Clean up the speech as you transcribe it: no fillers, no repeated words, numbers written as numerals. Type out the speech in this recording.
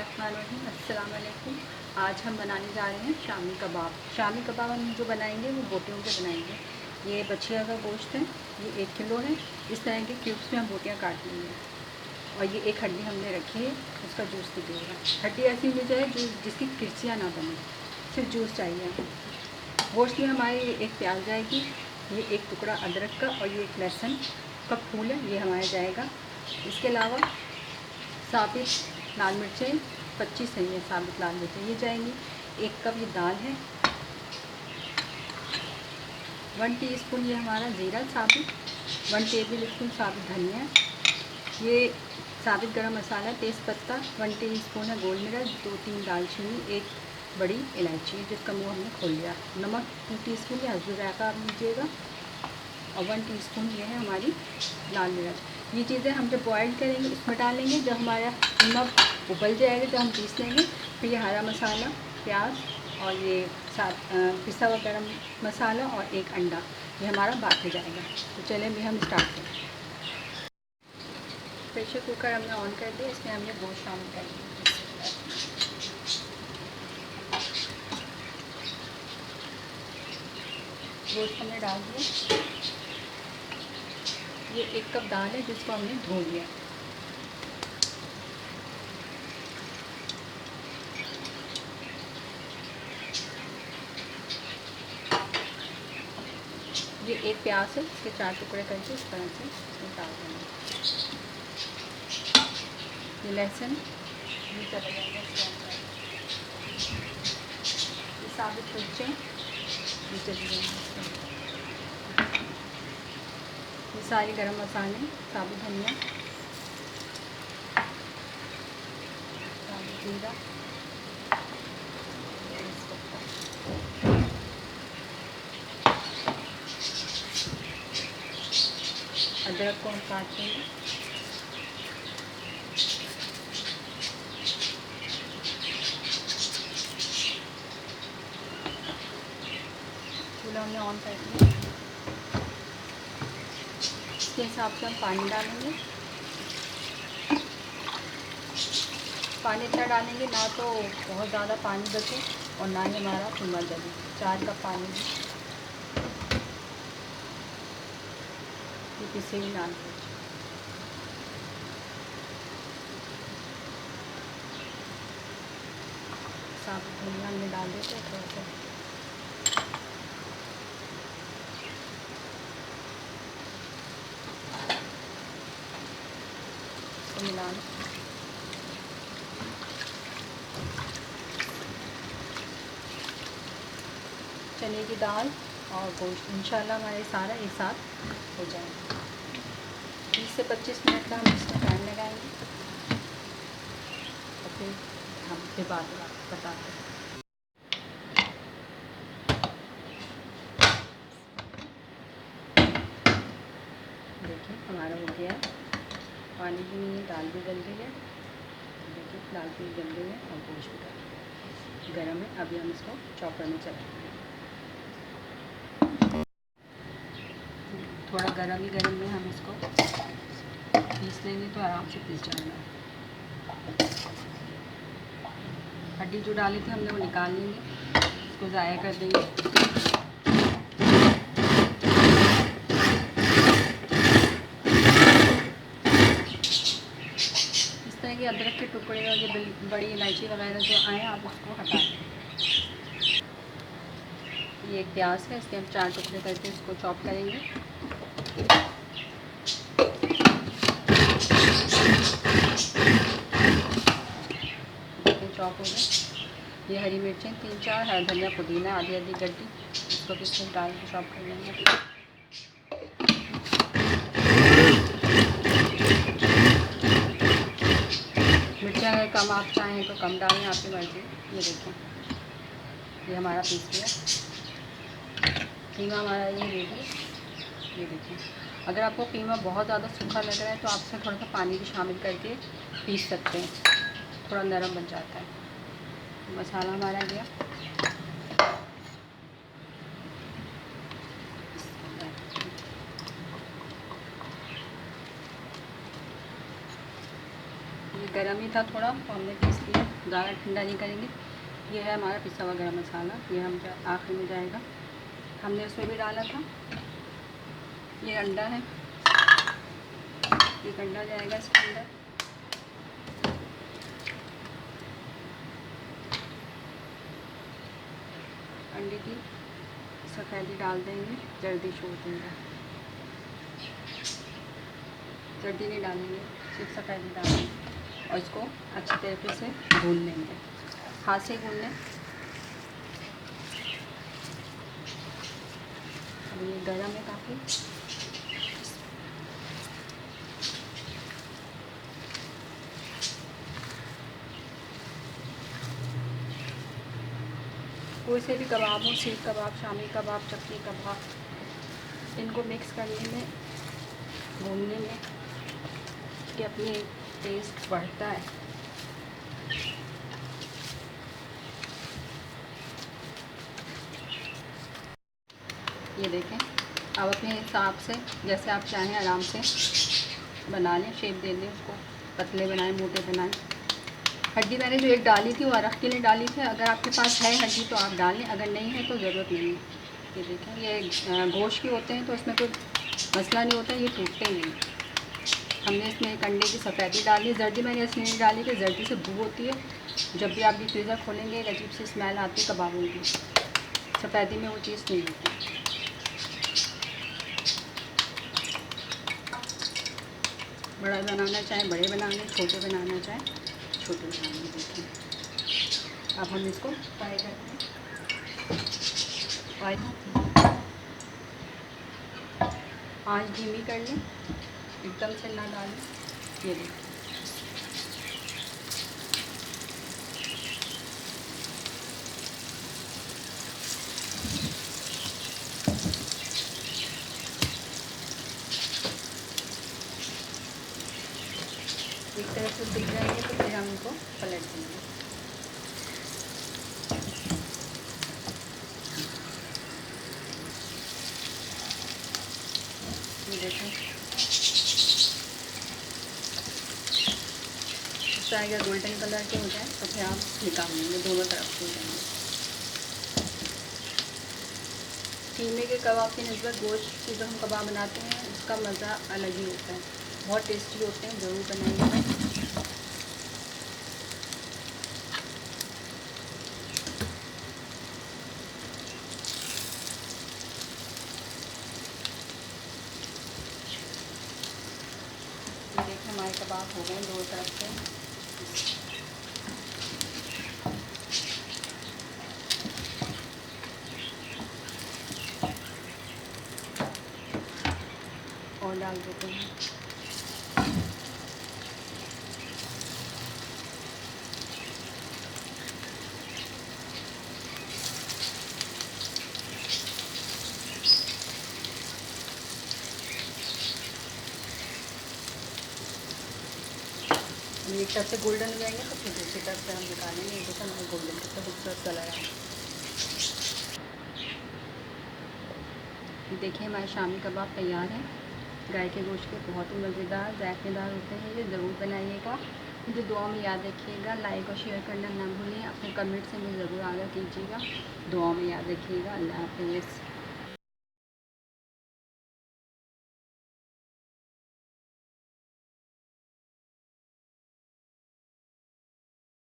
बिस्मिल्लाहिर्रहमानिर्रहीम। अस्सलाम वालेकुम। आज हम बनाने जा रहे हैं शामी कबाब। शामी कबाब हम जो बनाएंगे वो बोटियों के बनाएंगे। ये बछिया का गोश्त है, ये 1 किलो है। इस तरह के क्यूब्स में हम बोटियाँ काट लेंगे। और ये एक हड्डी हमने रखी है, उसका जूस निकलेगा। हड्डी ऐसी मिल जाए जो जिसकी किरचियाँ ना बने, सिर्फ जूस चाहिए। गोश्त में हमारी एक प्याज जाएगी, ये एक टुकड़ा अदरक का, और ये एक लहसुन का फूल है, ये हमारा जाएगा। इसके अलावा साबित लाल मिर्चें 25 सही है, साबित लाल मिर्चें ये जाएंगी। 1 कप ये दाल है। 1 टीस्पून ये हमारा ज़ीरा साबित, 1 टेबल स्पून साबित धनिया, ये साबित गरम मसाला, तेज़पत्ता 1 टीस्पून है, गोल मिर्च 2-3 दालचीनी, 1 बड़ी इलायची जिसका मुँह हमने खोल लिया। नमक 2 टीस्पून या हल्दी जायका आप लीजिएगा, और 1 टीस्पून ये है हमारी लाल मिर्च। ये चीज़ें हम जब बॉयल करेंगे उसमें डालेंगे। जब हमारा नमक उबल जाएगा तो हम पीस लेंगे। फिर ये हरा मसाला, प्याज, और ये पिसा हुआ गरम मसाला और 1 अंडा, ये हमारा बाकी जाएगा। तो चलें भी हम स्टार्ट करें। प्रेशर कुकर हमने ऑन कर दिया, इसमें हमने गोश्त शामिल कर दिया। गोश्त हमने डाल दिया। ये 1 कप दाल है जिसको हमने धो लिया। ये 1 प्याज है, इसके 4 टुकड़े करके इस तरह से इसमें डाल देना। ये लहसुन ये चला जाएगा इसके अंदर। ये साबित मिर्चें ये चली जाएंगी। ये सारी गरम मसाले, साबित धनिया, साबित जीरा, अदरक को हम काट देंगे। चूल्हा हमने ऑन कर दिया। इसके हिसाब से हम पानी डालेंगे। पानी इतना डालेंगे ना तो बहुत ज़्यादा पानी बचे और ना ही हमारा कीमा जले। 4 कप पानी ये पिसे हुई लाल मिर्च, साबित धनिया हमने डाल देते हैं थोड़ा सा। इसको मिला लें। चने की दाल और गोश्त इंशाल्लाह हमारे सारा एक साथ हो जाएगा। 20 से 25 मिनट का हम इसमें टाइम लगाएंगे, और फिर हम फिर बाद में बताते हैं। देखिए हमारा हो गया है, पानी भी नहीं है, दाल भी गल गई है। देखिए दाल भी गल गई है और गोश्त भी गल गया, गर्म है। अभी हम इसको चॉपर में चलाएंगे। थोड़ा गरम ही गरम में हम इसको पीस लेंगे तो आराम से पीस जाएगा। हड्डी जो डाली थी हमने वो निकाल लेंगे, इसको ज़ाया कर देंगे। इस तरह के अदरक के टुकड़े और ये बड़ी इलायची वगैरह जो आए आप उसको हटा दें। ये एक प्याज है, इसके हम 4 टुकड़े करके इसको चॉप करेंगे। चॉप हो गए। ये हरी मिर्चें 3-4, हरा धनिया, पुदीना आधी आधी गड्डी, इसको भी इसमें डाल के चॉप कर लेंगे। मिर्चें अगर कम आप चाहें तो कम डालें, आपकी मर्ज़ी। ये देखें ये हमारा पीस गया कीमा, हमारा ये रेडी। ये देखिए अगर आपको कीमा बहुत ज़्यादा सूखा लग रहा है तो आप इसमें थोड़ा सा पानी भी शामिल करके पीस सकते हैं, थोड़ा नरम बन जाता है। मसाला हमारा गया। ये गरम ही था थोड़ा तो हमने पीस लिया, ज़्यादा ठंडा नहीं करेंगे। ये है हमारा पिसा हुआ गरम मसाला, ये हम आखिर में जाएगा। हमने उसमें भी डाला था। ये अंडा है, एक अंडा जाएगा इसके अंदर। अंडे की सफ़ेदी डाल देंगे, जल्दी छोड़ देंगे, जल्दी नहीं डालेंगे, सिर्फ सफ़ेदी डालेंगे और इसको अच्छी तरीके से भून लेंगे, हाथ से भून लें। अब ये गर्म है काफ़ी। कोई से भी कबाब हो, सीख कबाब, शामी कबाब, चपली कबाब, इनको मिक्स करने में, भूनने में कि अपनी टेस्ट बढ़ता है। ये देखें, अब अपने हिसाब से जैसे आप चाहें आराम से बना लें, शेप दे दें उसको, पतले बनाएं, मोटे बनाएं। हड्डी मैंने जो एक डाली थी वो अरख के लिए डाली थी, अगर आपके पास है हड्डी तो आप डालें, अगर नहीं है तो ज़रूरत नहीं है। ये देखें, ये गोश्त के होते हैं तो इसमें कोई मसला नहीं होता, ये टूटते नहीं। हमने इसमें एक अंडे की सफ़ेदी डाली, जर्दी मैंने इसमें नहीं डाली कि जर्दी से बू होती है, जब भी आप ये फ्रीज़र खोलेंगे एक अजीब सी स्मेल आती है कबाबों की। सफ़ेदी में वो चीज़ नहीं होती। बड़ा बनाना चाहें बड़े बना लें, छोटे बनाना चाहें छोटे बना लें। देखिए अब हम इसको फ्राई करते हैं। आँच धीमी कर लें, एकदम से ना डालें। ये देखिए एक तरफ से सिक जाएंगे तो फिर हम इनको पलट देंगे। ये देखें, इस तरह अगर गोल्डन कलर के हो जाए तो फिर आप निकाल लेंगे, दोनों तरफ से हो जाएंगे। कीमे के कबाब की निस्बत गोश्त की जो हम कबाब बनाते हैं उसका मज़ा अलग ही होता है, बहुत टेस्टी होते हैं, ज़रूर बनाइएगा। देखिए हमारे कबाब हो गए दो तरफ से। और डाल देते हैं। एक तरफ से गोल्डन हो जाएंगे तो फिर दूसरी तरफ से हम निकालेंगे। एक देखो हमारे गोल्डन कितना खूबसूरत कलर है। देखिए हमारे शामी कबाब तैयार है, गाय के गोश्त के, बहुत ही मज़ेदार जायकेदार होते हैं। ये ज़रूर बनाइएगा, मुझे दुआ में याद रखिएगा। लाइक और शेयर करना ना भूलिए, अपने कमेंट से मुझे ज़रूर आगाह कीजिएगा। दुआ में याद रखिएगा। अल्लाह हाफ़िज़।